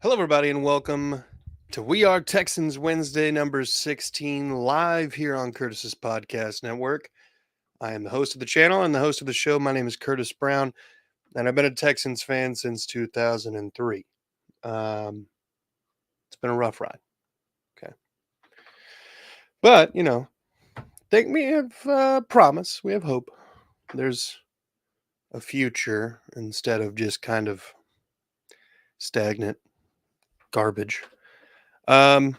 Hello, everybody, and welcome to We Are Texans Wednesday, number 16, live here on Curtis's Podcast Network. I am the host of the channel and the host of the show. My name is Curtis Brown, and I've been a Texans fan since 2003. It's been a rough ride. Okay. But, think we have promise. We have hope. There's a future instead of just kind of stagnant garbage. We're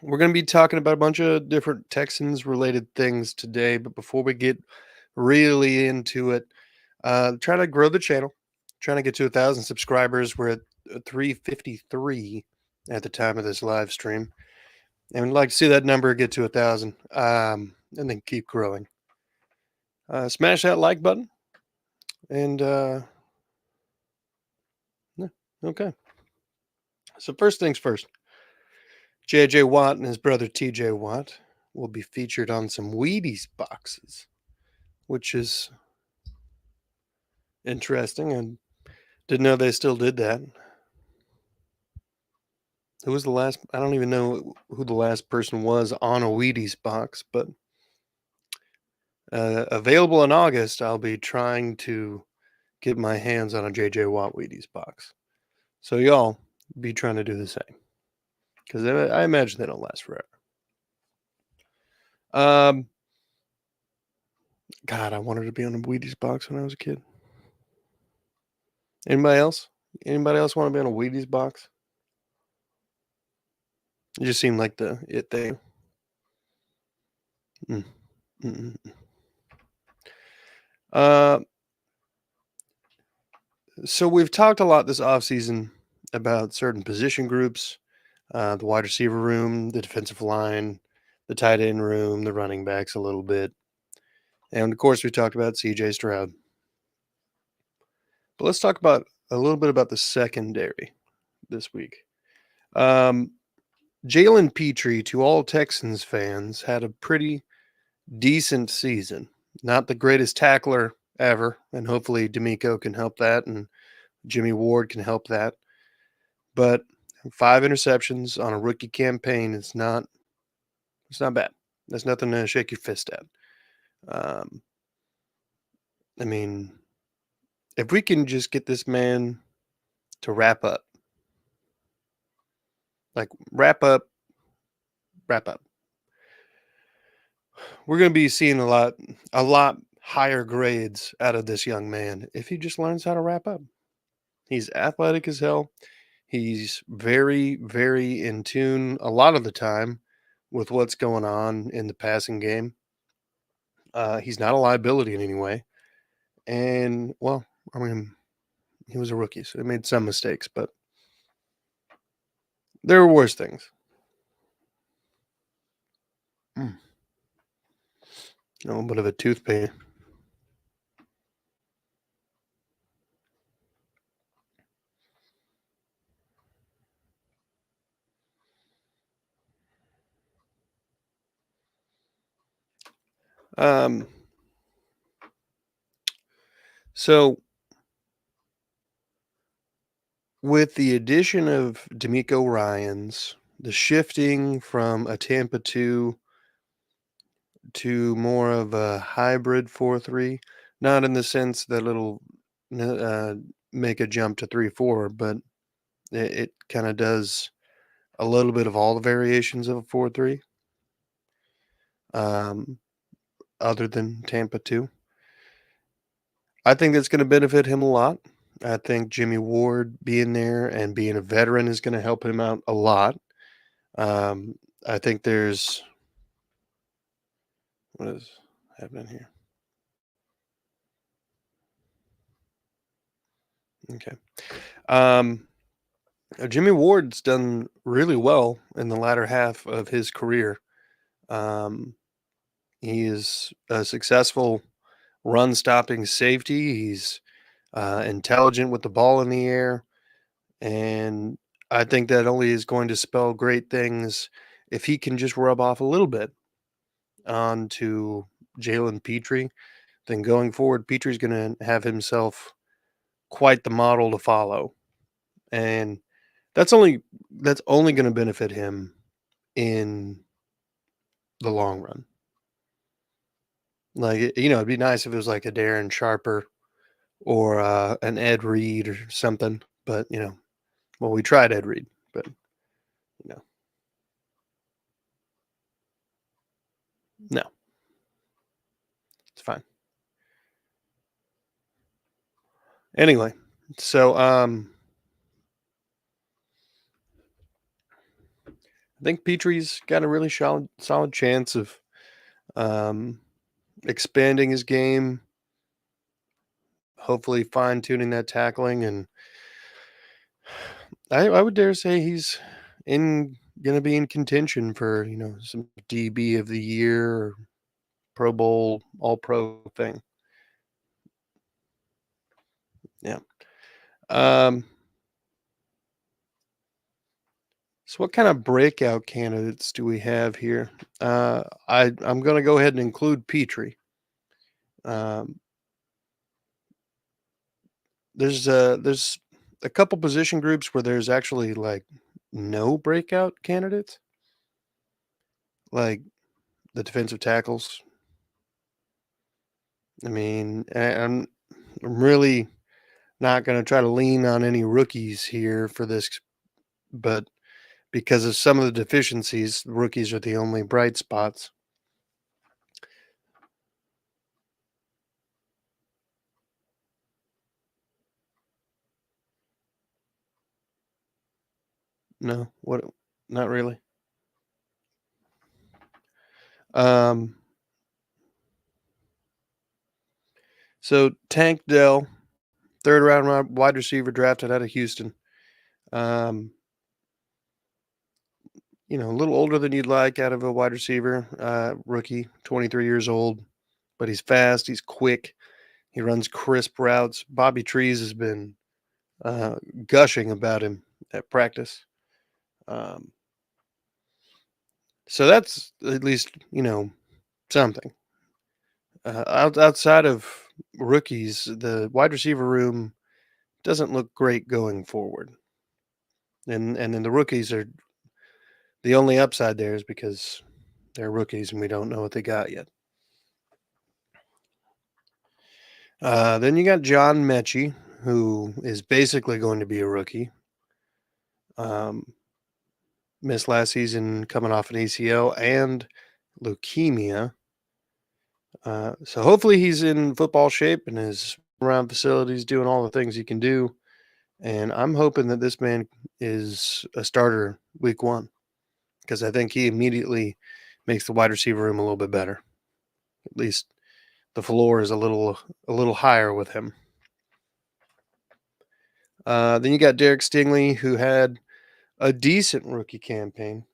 going to be talking about a bunch of different Texans related things today. But before we get really into it, trying to grow the channel, trying to get to 1,000 subscribers. We're at 353 at the time of this live stream. And we'd like to see that number get to 1,000 and then keep growing. Smash that like button. And, okay. So, first things first. J.J. Watt and his brother T.J. Watt will be featured on some Wheaties boxes, which is interesting. I didn't know they still did that. Who was the last? I don't even know who the last person was on a Wheaties box, but available in August, I'll be trying to get my hands on a J.J. Watt Wheaties box. So y'all be trying to do the same, because I imagine they don't last forever. God, I wanted to be on a Wheaties box when I was a kid. Anybody else? Anybody else want to be on a Wheaties box? It just seemed like the it thing. Uh, so we've talked a lot this offseason about certain position groups, the wide receiver room, the defensive line, the tight end room, the running backs a little bit. And of course, we talked about CJ Stroud. But let's talk about a little bit about the secondary this week. Jalen Petrie, to all Texans fans, had a pretty decent season. Not the greatest tackler ever, and hopefully D'Amico can help that, and Jimmy Ward can help that. But 5 interceptions on a rookie campaign is not bad. That's nothing to shake your fist at. I mean, if we can just get this man to wrap up, wrap up, we're going to be seeing a lot higher grades out of this young man if he just learns how to wrap up. He's athletic as hell. He's very, very in tune a lot of the time with what's going on in the passing game. He's not a liability in any way. And, well, I mean, he was a rookie, so he made some mistakes, but there were worse things. A little bit of a tooth pain. So with the addition of D'Amico Ryans, the shifting from a Tampa 2 to more of a hybrid 4-3, not in the sense that it'll make a jump to 3-4, but it kind of does a little bit of all the variations of a 4-3, other than Tampa 2. I think that's going to benefit him a lot. I think Jimmy Ward being there and being a veteran is going to help him out a lot. I think there's... What is happening here? Okay. Jimmy Ward's done really well in the latter half of his career. He is a successful run-stopping safety. He's intelligent with the ball in the air. And I think that only is going to spell great things if he can just rub off a little bit onto Jalen Petrie. Then going forward, Petrie's going to have himself quite the model to follow. And That's only going to benefit him in the long run. Like, it'd be nice if it was like a Darren Sharper or an Ed Reed or something. But well, we tried Ed Reed, but you know, no, it's fine. Anyway, so I think Petrie's got a really solid chance of um, expanding his game, hopefully fine tuning that tackling, and I would dare say he's in going to be in contention for some DB of the year or Pro Bowl, All Pro thing. Yeah. Um, so what kind of breakout candidates do we have here? I'm going to go ahead and include Petrie. Um, there's a couple position groups where there's actually like no breakout candidates, like the defensive tackles. I mean, I'm really not going to try to lean on any rookies here for this, but because of some of the deficiencies, the rookies are the only bright spots. No, what? Not really. Um, so Tank Dell, third round wide receiver drafted out of Houston. Um, a little older than you'd like out of a wide receiver, rookie, 23 years old, but he's fast, he's quick, he runs crisp routes. Bobby Trees has been uh, gushing about him at practice. Um, so that's at least, something. Outside of rookies, the wide receiver room doesn't look great going forward. And then the rookies are the only upside there is because they're rookies and we don't know what they got yet. Then you got John Mechie, who is basically going to be a rookie. Um, Missed last season coming off an ACL and leukemia. So hopefully he's in football shape and is around facilities doing all the things he can do. And I'm hoping that this man is a starter week one because I think he immediately makes the wide receiver room a little bit better. At least the floor is a little higher with him. Then you got Derek Stingley, who had a decent rookie campaign.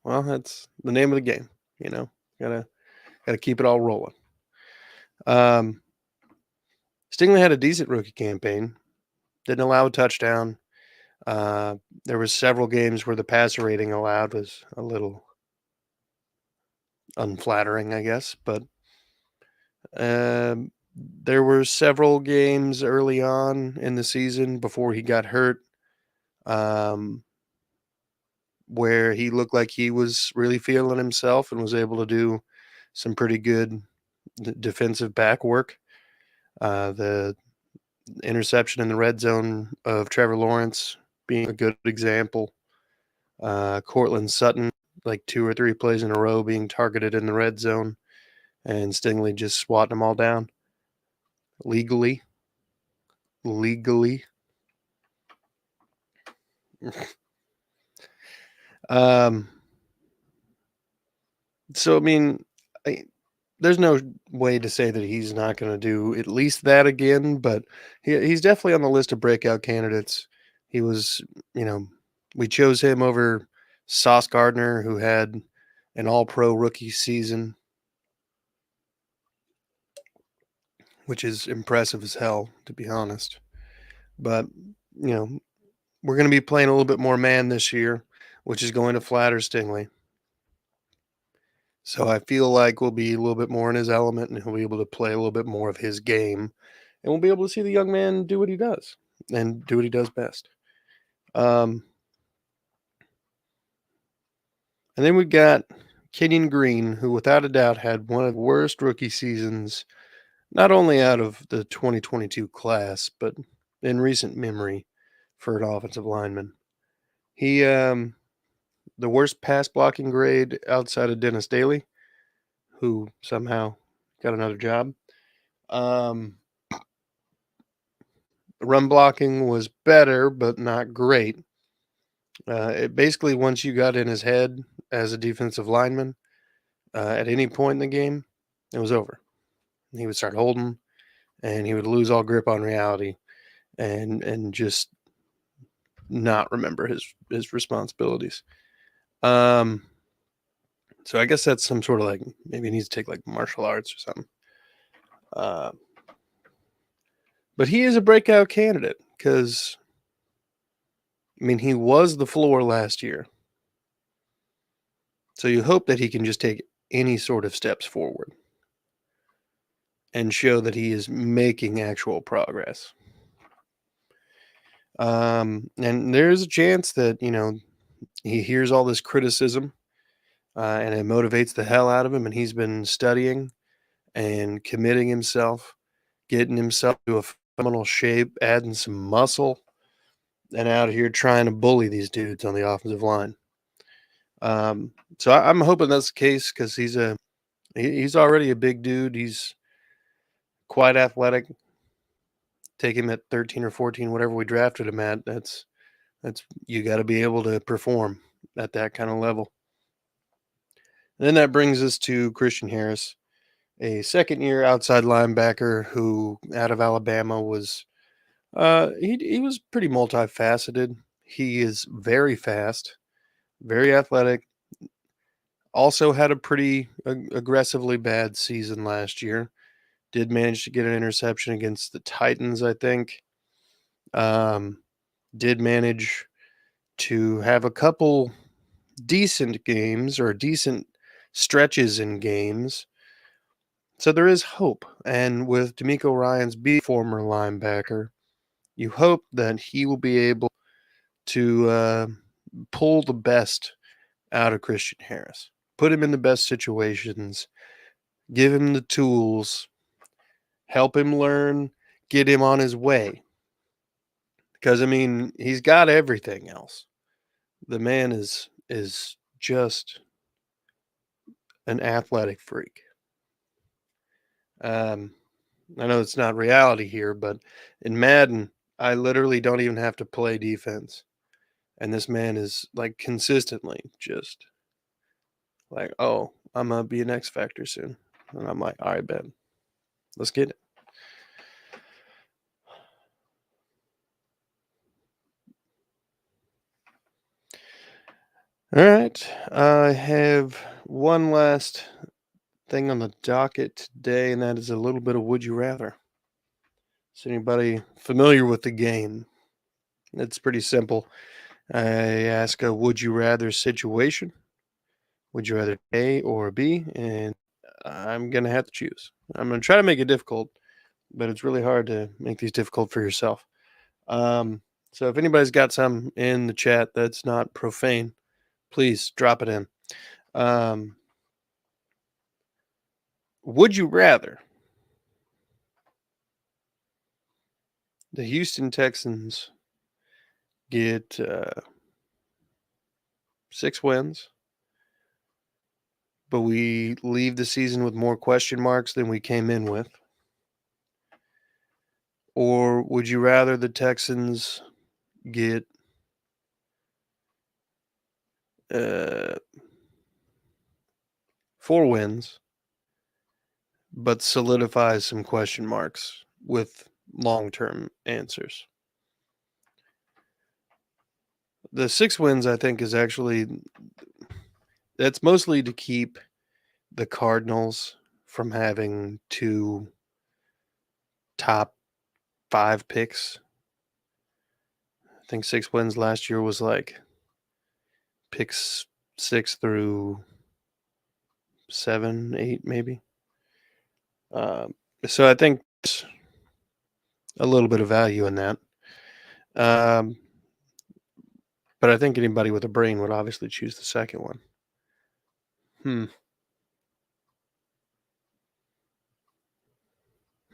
Well, that's the name of the game. You know, gotta keep it all rolling. Um, Stingley had a decent rookie campaign. Didn't allow a touchdown. Uh, there was several games where the passer rating allowed was a little unflattering, I guess. But there were several games early on in the season before he got hurt, um, where he looked like he was really feeling himself and was able to do some pretty good defensive back work. The interception in the red zone of Trevor Lawrence being a good example. Cortland Sutton, like 2 or 3 plays in a row, being targeted in the red zone, and Stingley just swatting them all down legally. Legally. um. So I mean, I, there's no way to say that he's not going to do at least that again, but he's definitely on the list of breakout candidates. He was, you know, we chose him over Sauce Gardner, who had an All-Pro rookie season, which is impressive as hell, to be honest. But you know, we're going to be playing a little bit more man this year, which is going to flatter Stingley. So I feel like we'll be a little bit more in his element, and he'll be able to play a little bit more of his game and we'll be able to see the young man do what he does and do what he does best. And then we got Kenyon Green, who without a doubt had one of the worst rookie seasons, not only out of the 2022 class, but in recent memory for an offensive lineman. He, the worst pass blocking grade outside of Dennis Daly, who somehow got another job. Run blocking was better, but not great. It basically, once you got in his head as a defensive lineman, at any point in the game, it was over. He would start holding, and he would lose all grip on reality, and just not remember his responsibilities. So I guess that's some sort of like, maybe he needs to take like martial arts or something. But he is a breakout candidate because, I mean, he was the floor last year. So you hope that he can just take any sort of steps forward and show that he is making actual progress. And there's a chance that, he hears all this criticism and it motivates the hell out of him. And he's been studying and committing himself, getting himself to a phenomenal shape, adding some muscle, and out here trying to bully these dudes on the offensive line. So I'm hoping that's the case because he's already a big dude. He's quite athletic. Take him at 13 or 14, whatever we drafted him at. That's you got to be able to perform at that kind of level. And then that brings us to Christian Harris, a second-year outside linebacker who, out of Alabama, was he was pretty multifaceted. He is very fast, very athletic. Also had a pretty aggressively bad season last year. Did manage to get an interception against the Titans, I think. Did manage to have a couple decent games or decent stretches in games. So there is hope. And with D'Amico Ryans being a former linebacker, you hope that he will be able to pull the best out of Christian Harris. Put him in the best situations. Give him the tools. Help him learn. Get him on his way. Because, I mean, he's got everything else. The man is just an athletic freak. I know it's not reality here, but in Madden, I literally don't even have to play defense. And this man is like consistently just like, oh, I'm going to be an X Factor soon. And I'm like, all right, Ben, let's get it. All right. I have one last thing on the docket today, and that is a little bit of Would You Rather. Is anybody familiar with the game? It's pretty simple. I ask a Would You Rather situation. Would you rather A or B? And I'm going to have to choose. I'm going to try to make it difficult, but it's really hard to make these difficult for yourself. So if anybody's got some in the chat that's not profane, please drop it in. Would you rather the Houston Texans get 6 wins, but we leave the season with more question marks than we came in with? Or would you rather the Texans get 4 wins, but solidify some question marks with long-term answers? The 6 wins, I think, is actually that's mostly to keep the Cardinals from having 2 top 5 picks. I think 6 wins last year was like picks 6 through 7, 8, maybe. So I think a little bit of value in that. Um, but I think anybody with a brain would obviously choose the second one. Hmm.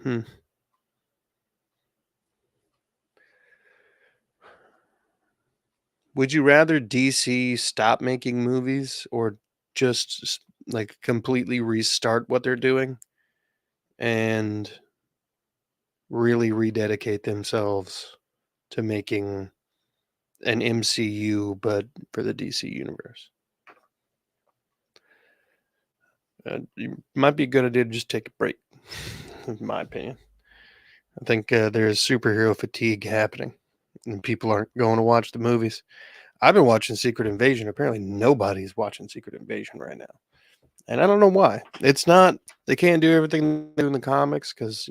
Hmm. Would you rather DC stop making movies or just like completely restart what they're doing and really rededicate themselves to making an MCU, but for the DC universe? You might be a good idea to just take a break, in my opinion. I think there's superhero fatigue happening, and people aren't going to watch the movies. I've been watching Secret Invasion. Apparently, nobody's watching Secret Invasion right now, and I don't know why. It's not they can't do everything they do in the comics because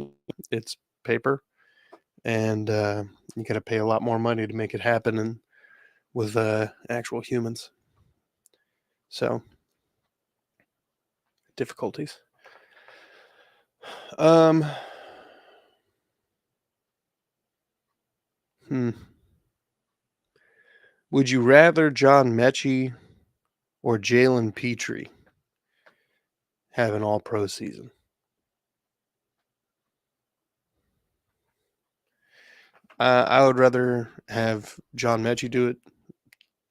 it's paper, and you got to pay a lot more money to make it happen, and with actual humans. So difficulties. Um, hmm. Would you rather John Mechie or Jalen Petrie have an All Pro season? I would rather have John Mechie do it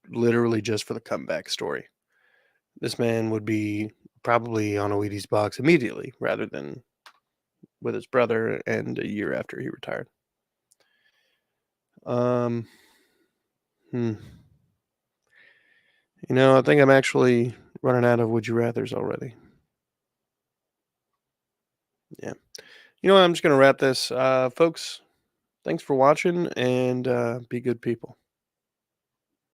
literally just for the comeback story. This man would be probably on a Wheaties box immediately rather than with his brother and a year after he retired. Um, hmm. I think I'm actually running out of would you rather's already. Yeah. You know what? I'm just going to wrap this. Folks, thanks for watching and be good people.